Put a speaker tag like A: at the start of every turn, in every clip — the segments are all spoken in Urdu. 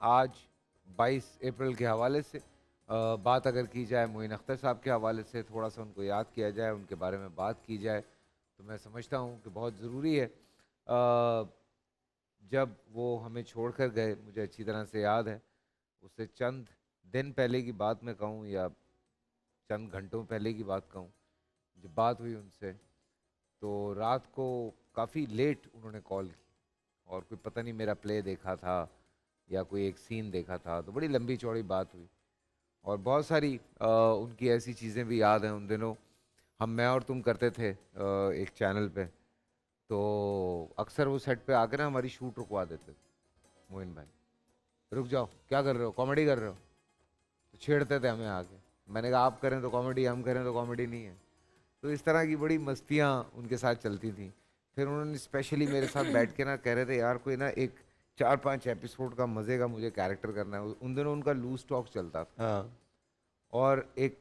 A: آج 22 اپریل کے حوالے سے بات اگر کی جائے معین اختر صاحب کے حوالے سے، تھوڑا سا ان کو یاد کیا جائے، ان کے بارے میں بات کی جائے، تو میں سمجھتا ہوں کہ بہت ضروری ہے۔ جب وہ ہمیں چھوڑ کر گئے، مجھے اچھی طرح سے یاد ہے، اس سے چند دن پہلے کی بات میں کہوں یا چند گھنٹوں پہلے کی بات کہوں، جب بات ہوئی ان سے تو رات کو کافی لیٹ انہوں نے کال کی، اور کوئی پتہ نہیں میرا پلے دیکھا تھا یا کوئی ایک سین دیکھا تھا، تو بڑی لمبی چوڑی بات ہوئی، اور بہت ساری ان کی ایسی چیزیں بھی یاد ہیں۔ ان دنوں میں اور تم کرتے تھے ایک چینل پہ، تو اکثر وہ سیٹ پہ آ کے نا ہماری شوٹ رکوا دیتے تھے۔ معین بھائی رک جاؤ، کیا کر رہے ہو، کامیڈی کر رہے ہو؟ تو چھیڑتے تھے ہمیں آ کے۔ میں نے کہا آپ کریں تو کامیڈی، ہم کریں تو کامیڈی نہیں ہے۔ تو اس طرح کی بڑی مستیاں ان کے ساتھ چلتی تھیں۔ پھر انہوں نے اسپیشلی میرے ساتھ بیٹھ کے نا کہہ رہے تھے یار کوئی نا ایک 4-5 ایپیسوڈ کا مزے کا مجھے کیریکٹر کرنا ہے۔ ان دنوں ان کا لوز ٹاک چلتا تھا،
B: ہاں،
A: اور ایک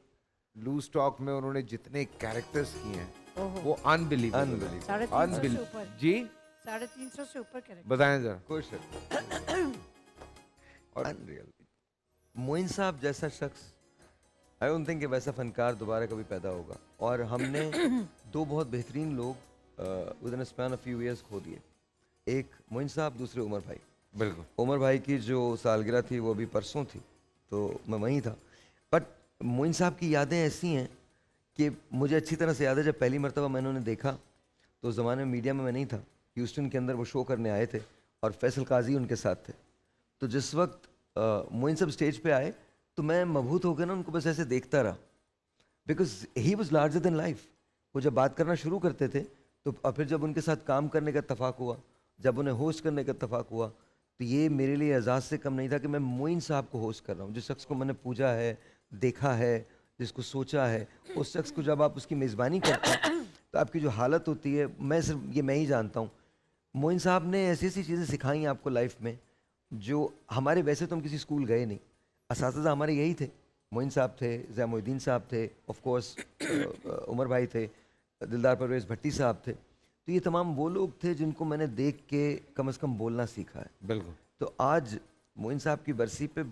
A: لوز ٹاک میں انہوں نے جتنے کیریکٹرز کیے ہیں وہ انبلیویبل ہیں۔
C: 350 سے اوپر
A: جی
C: 350 سے اوپر کریں۔
A: بتائیں ذرا۔
B: خوش ہے
A: اور
B: معین صاحب جیسا شخص آئی ڈونٹ تھنک کہ ویسا فنکار دوبارہ کبھی پیدا ہوگا، اور ہم نے دو بہت بہترین لوگ with in span of few years کھو دیے، ایک معین صاحب، دوسرے عمر بھائی۔
A: بالکل
B: عمر بھائی کی جو سالگرہ تھی وہ ابھی پرسوں تھی، تو میں وہیں تھا، بٹ معین صاحب کی یادیں ایسی ہیں کہ مجھے اچھی طرح سے یاد ہے جب پہلی مرتبہ میں نے انہیں دیکھا تو اس زمانے میں میڈیا میں نہیں تھا، ہیوسٹن کے اندر وہ شو کرنے آئے تھے اور فیصل قاضی ان کے ساتھ تھے۔ تو جس وقت معین صاحب اسٹیج پہ آئے تو میں مبہوت ہو کے نا ان کو بس ایسے دیکھتا رہا، because he was larger then life. وہ جب بات کرنا شروع کرتے تھے تو اور پھر جب ان کے ساتھ کام کرنے کا اتفاق ہوا، جب انہیں ہوسٹ کرنے کا اتفاق ہوا، تو یہ میرے لیے اعزاز سے کم نہیں تھا کہ میں معین صاحب کو ہوسٹ کر رہا ہوں، جس شخص کو میں نے پوجا ہے، دیکھا ہے، جس کو سوچا ہے، اس شخص کو جب آپ اس کی میزبانی کرتے ہیں تو آپ کی جو حالت ہوتی ہے، میں صرف یہ میں ہی جانتا ہوں۔ معین صاحب نے ایسی ایسی چیزیں سکھائیں آپ کو لائف میں جو ہمارے، ویسے تو ہم کسی اسکول گئے نہیں، اساتذہ ہمارے یہی تھے، معین صاحب تھے، ضیاء محی الدین صاحب تھے، آف کورس عمر بھائی تھے، دلدار پرویز بھٹی صاحب تھے، تو یہ تمام وہ لوگ تھے جن کو میں نے دیکھ کے کم از کم بولنا سیکھا ہے۔
A: بالکل۔
B: تو آج معین صاحب کی برسی پہ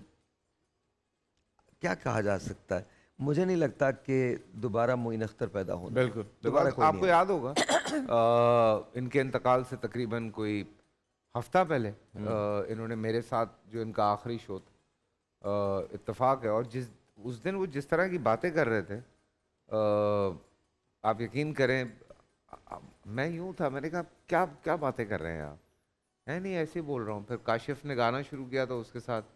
B: کیا کہا جا سکتا ہے؟ مجھے نہیں لگتا کہ دوبارہ معین اختر پیدا ہونا،
A: بالکل
B: دوبارہ کوئی
A: آپ
B: نہیں
A: کو
B: ہے۔
A: یاد ہوگا ان کے انتقال سے تقریباً کوئی ہفتہ پہلے انہوں نے میرے ساتھ جو ان کا آخری شو تھا، اتفاق ہے، اور اس دن وہ جس طرح کی باتیں کر رہے تھے، آپ یقین کریں میں یوں تھا، میں نے کہا کیا کیا باتیں کر رہے ہیں آپ؟ نہیں ایسے ہی بول رہا ہوں۔ پھر کاشف نے گانا شروع کیا تو اس کے ساتھ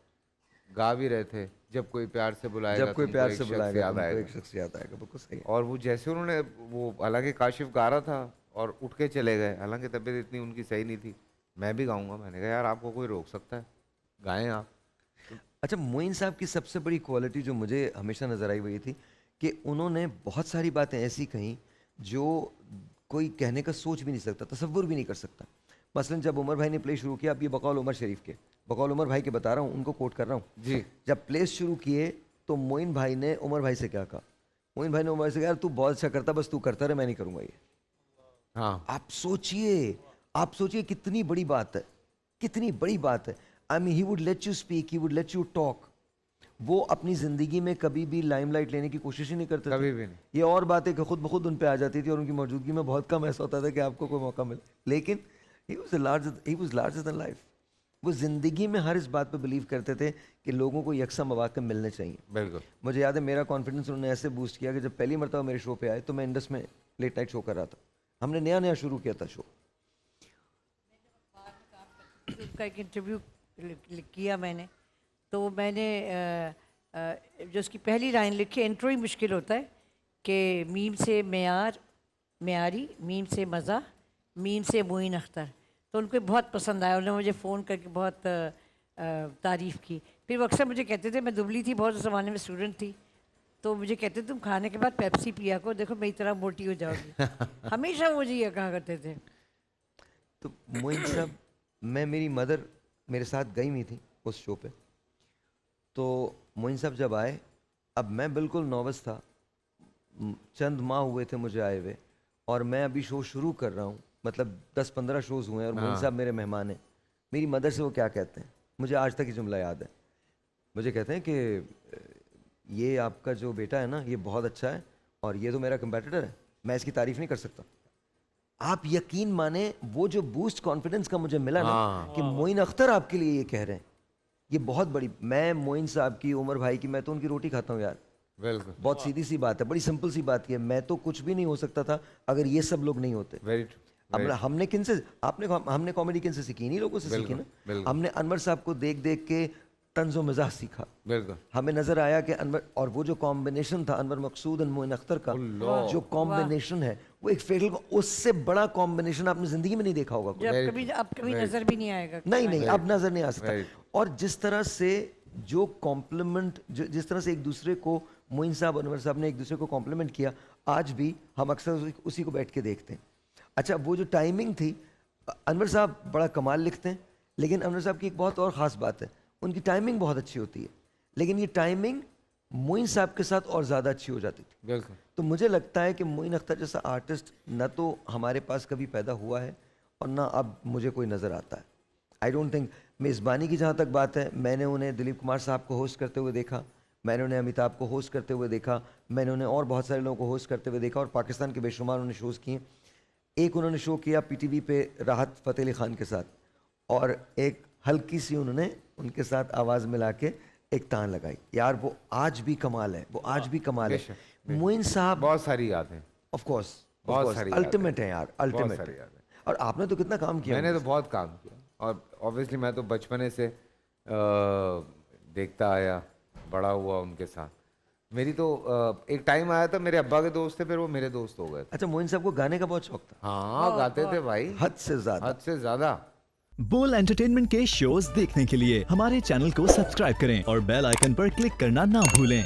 A: گا بھی رہے تھے، جب کوئی پیار سے بلائے گا
B: جب کوئی
A: تم کو
B: پیار
A: ایک
B: سے
A: شخص
B: بلائے گا
A: یاد
B: تم
A: آئے
B: کو
A: گا۔
B: ایک شخص یاد آئے گا، بالکل صحیح ہے۔
A: اور وہ جیسے انہوں نے وہ، حالانکہ کاشف گا رہا تھا اور اٹھ کے چلے گئے، حالانکہ طبیعت اتنی ان کی صحیح نہیں تھی، میں بھی گاؤں گا، میں نے کہا یار آپ کو کوئی روک سکتا ہے، گائیں آپ۔
B: اچھا، معین صاحب کی سب سے بڑی کوالٹی جو مجھے ہمیشہ نظر آئی وہ یہ تھی کہ انہوں نے بہت ساری باتیں ایسی کہیں جو کوئی کہنے کا سوچ بھی نہیں سکتا، تصور بھی نہیں کر سکتا۔ مثلا جب عمر بھائی نے پلے شروع کیا، اب یہ بقول عمر شریف کے، بقول عمر بھائی کے بتا رہا ہوں، ان کو کوٹ کر رہا ہوں،
A: جی
B: جب پلیس شروع کیے تو معین بھائی نے عمر بھائی سے کیا کہا؟ معین بھائی نے عمر بھائی سے کہا یار تو بہت اچھا کرتا، بس تو کرتا رہے، میں نہیں کروں گا یہ۔
A: ہاں
B: آپ سوچئے کتنی بڑی بات ہے، کتنی بڑی بات ہے۔ I mean, he would let you speak, he would let you talk. وہ اپنی زندگی میں کبھی بھی لائم لائٹ لینے کی کوشش ہی نہیں کرتے تھے،
A: کبھی بھی نہیں۔
B: یہ اور بات ہے کہ خود بخود ان پہ آ جاتی تھی اور ان کی موجودگی میں بہت کم ایسا ہوتا تھا کہ آپ کو کوئی موقع ملے، لیکن he was larger than life. وہ زندگی میں ہر اس بات پہ بلیو کرتے تھے کہ لوگوں کو یکساں مواقع ملنے چاہیے۔
A: بالکل
B: مجھے یاد ہے میرا کانفیڈنس انہوں نے ایسے بوسٹ کیا کہ جب پہلی مرتبہ میرے شو پہ آئے تو میں انڈس میں لیٹ نائٹ شو کر رہا تھا، ہم نے نیا شروع کیا تھا شو۔
C: ان کا ایک انٹرویو کیا میں نے، تو میں نے جو اس کی پہلی لائن لکھی، انٹرو ہی مشکل ہوتا ہے کہ میم سے معیاری، میم سے مزہ، میم سے معین اختر، تو ان کو بہت پسند آیا، انہوں نے مجھے فون کر کے بہت تعریف کی۔ پھر وہ اکثر مجھے کہتے تھے، میں دبلی تھی بہت، اس زمانے میں اسٹوڈنٹ تھی، تو مجھے کہتے تھے تم کھانے کے بعد پیپسی پیا کو، دیکھو میری طرح موٹی ہو جاؤ گی، ہمیشہ مجھے یہ کہا کرتے تھے۔
B: تو معین صاحب، میری مدر میرے ساتھ گئی ہوئی تھی اس شو پہ، تو معین صاحب جب آئے، اب میں بالکل نووس تھا، چند ماہ ہوئے تھے مجھے آئے ہوئے، اور میں ابھی شو شروع کر رہا ہوں، مطلب 10-15 شوز ہوئے ہیں اور معین صاحب میرے مہمان ہیں۔ میری مدر سے وہ کیا کہتے ہیں؟ مجھے آج تک یہ جملہ یاد ہے. مجھے کہتے ہیں کہ یہ آپ کا جو بیٹا ہے نا یہ بہت اچھا ہے اور یہ تو میرا کمپیٹیٹر ہے, میں اس کی تعریف نہیں کر سکتا. آپ یقین مانیں وہ جو بوسٹ کانفیڈنس کا مجھے ملا نا کہ معین اختر آپ کے لیے یہ کہہ رہے ہیں, یہ بہت بڑی. میں معین صاحب کی, عمر بھائی کی, میں تو ان کی روٹی کھاتا ہوں یار.
A: بالکل
B: بہت سیدھی سی بات ہے, بڑی سمپل سی بات یہ ہے. میں تو کچھ بھی نہیں ہو سکتا تھا اگر یہ سب لوگ نہیں ہوتے.
A: ویری
B: اب ہم نے کن سے, ہم نے کامیڈی کن سے سیکھی, انہی لوگوں سے سیکھی نا. ہم نے انور صاحب کو دیکھ دیکھ کے طنز و مزاح سیکھا.
A: بالکل
B: ہمیں نظر آیا کہ انور, اور وہ جو کمبینیشن تھا انور مقصود اور معین اختر کا, جو کمبینیشن ہے وہ ایک فیٹل, اس سے بڑا کمبینیشن آپ نے زندگی میں نہیں دیکھا ہوگا.
C: جو اب کبھی نظر بھی نہیں آئے گا.
B: نہیں اب نظر نہیں آ سکتا. اور جس طرح سے جو کمپلیمنٹ, جس طرح سے ایک دوسرے کو معین صاحب انور صاحب نے ایک دوسرے کو کمپلیمنٹ کیا, آج بھی ہم اکثر اسی کو بیٹھ کے دیکھتے ہیں. اچھا وہ جو ٹائمنگ تھی, انور صاحب بڑا کمال لکھتے ہیں, لیکن انور صاحب کی ایک بہت اور خاص بات ہے, ان کی ٹائمنگ بہت اچھی ہوتی ہے, لیکن یہ ٹائمنگ معین صاحب کے ساتھ اور زیادہ اچھی ہو جاتی تھی.
A: بالکل.
B: تو مجھے لگتا ہے کہ معین اختر جیسا آرٹسٹ نہ تو ہمارے پاس کبھی پیدا ہوا ہے اور نہ اب مجھے کوئی نظر آتا ہے. I don't think. میزبانی کی جہاں تک بات ہے, میں نے انہیں دلیپ کمار صاحب کو ہوسٹ کرتے ہوئے دیکھا, میں نے انہیں امیتابھ کو ہوسٹ کرتے ہوئے دیکھا, میں نے انہیں اور بہت سارے لوگوں کو ہوسٹ کرتے ہوئے دیکھا, اور پاکستان کے بے شمار انہوں نے شوز کیے. ایک انہوں نے شو کیا پی ٹی وی پہ راحت فتح علی خان کے ساتھ, اور ایک ہلکی سی انہوں نے ان کے ساتھ آواز ملا کے ایک تان لگائی. یار وہ آج بھی کمال ہے, وہ آج بھی کمال ہے. معین صاحب
A: بہت ساری یادیں,
B: آف کورس
A: بہت ساری
B: الٹیمیٹ ہیں یار, الٹیمیٹ.
A: ساری یادیں.
B: اور آپ نے تو کتنا کام کیا.
A: میں نے تو بہت کام کیا, اور اوبیسلی میں تو بچپنے سے دیکھتا آیا, بڑا ہوا ان کے ساتھ. میری تو ایک ٹائم آیا تھا, میرے ابا کے دوست تھے, پھر وہ میرے دوست ہو گئے.
B: اچھا معین صاحب کو گانے کا بہت شوق تھا.
A: ہاں گاتے تھے بھائی,
B: حد سے زیادہ,
A: حد سے زیادہ.
D: بول انٹرٹینمنٹ کے شوز دیکھنے کے لیے ہمارے چینل کو سبسکرائب کریں اور بیل آئیکن پر کلک کرنا نہ بھولیں.